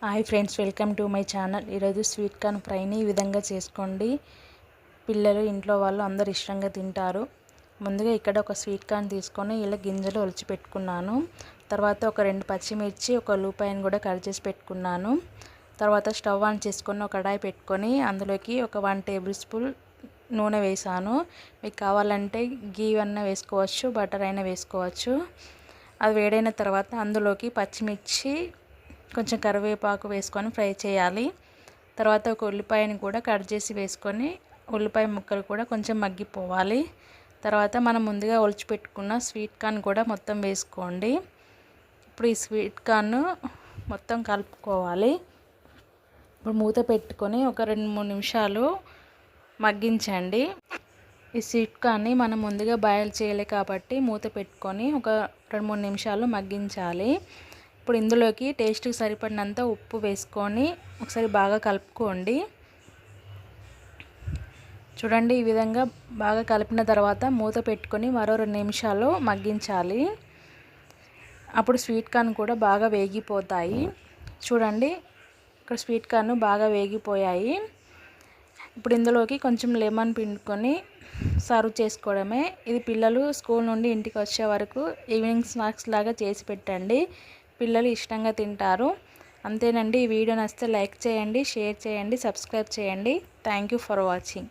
Hi friends, welcome to my channel. ఈరోజు sweet corn ఫ్రైని ఈ విధంగా చేసుకోండి. పిల్లలు ఇంట్లో వాళ్ళు అందరు ఇష్టంగా తింటారు. ముందుగా ఇక్కడ ఒక స్వీట్ కార్న్ తీసుకొని ఇలా గింజలు ఒలిచి పెట్టుకున్నాను. తర్వాత ఒక 2 పచ్చిమిర్చి, ఒక ఉల్లిపాయను కూడా కట్ చేసి పెట్టుకున్నాను. తర్వాత స్టవ్ ఆన్ చేసుకొని ఒక కడాయి పెట్టుకొని అందులోకి ఒక 1 టేబుల్ స్పూన్ నూనె వేసాను. మీకు కావాలంటే గీ అన్న వేసుకోవచ్చు, బటర్ అయినా వేసుకోవచ్చు. అది వేడైన తర్వాత అందులోకి పచ్చిమిర్చి, కొంచెం కరివేపాకు వేసుకొని ఫ్రై చేయాలి. తర్వాత ఒక ఉల్లిపాయని కూడా కట్ చేసి వేసుకొని ఉల్లిపాయ ముక్కలు కూడా కొంచెం మగ్గిపోవాలి. తర్వాత మనం ముందుగా ఒలిచి పెట్టుకున్న స్వీట్ కార్న్ కూడా మొత్తం వేసుకోండి. ఇప్పుడు ఈ స్వీట్ కార్న్ మొత్తం కలుపుకోవాలి. ఇప్పుడు మూత పెట్టుకొని ఒక 2-3 నిమిషాలు మగ్గించండి. ఈ స్వీట్ కార్న్ని మనం ముందుగా బాయిల్ చేయలే కాబట్టి మూత పెట్టుకొని ఒక 2-3 నిమిషాలు మగ్గించాలి. ఇప్పుడు ఇందులోకి టేస్ట్కి సరిపడినంత ఉప్పు వేసుకొని ఒకసారి బాగా కలుపుకోండి. చూడండి, ఈ విధంగా బాగా కలిపిన తర్వాత మూత పెట్టుకొని మరో 2 నిమిషాలు మగ్గించాలి. అప్పుడు స్వీట్ కార్న్ కూడా బాగా వేగిపోతాయి. చూడండి, ఇక్కడ స్వీట్ కార్న్ బాగా వేగిపోయాయి. ఇప్పుడు ఇందులోకి కొంచెం లెమన్ పిండుకొని సర్వ్ చేసుకోవడమే. ఇది పిల్లలు స్కూల్ నుండి ఇంటికి వచ్చే వరకు ఈవినింగ్ స్నాక్స్ లాగా చేసి పెట్టండి. పిల్లలు ఇష్టంగా తింటారు. అంతేనండి. ఈ వీడియో నచ్చితే లైక్ చేయండి, షేర్ చేయండి, సబ్స్క్రైబ్ చేయండి. Thank you for watching.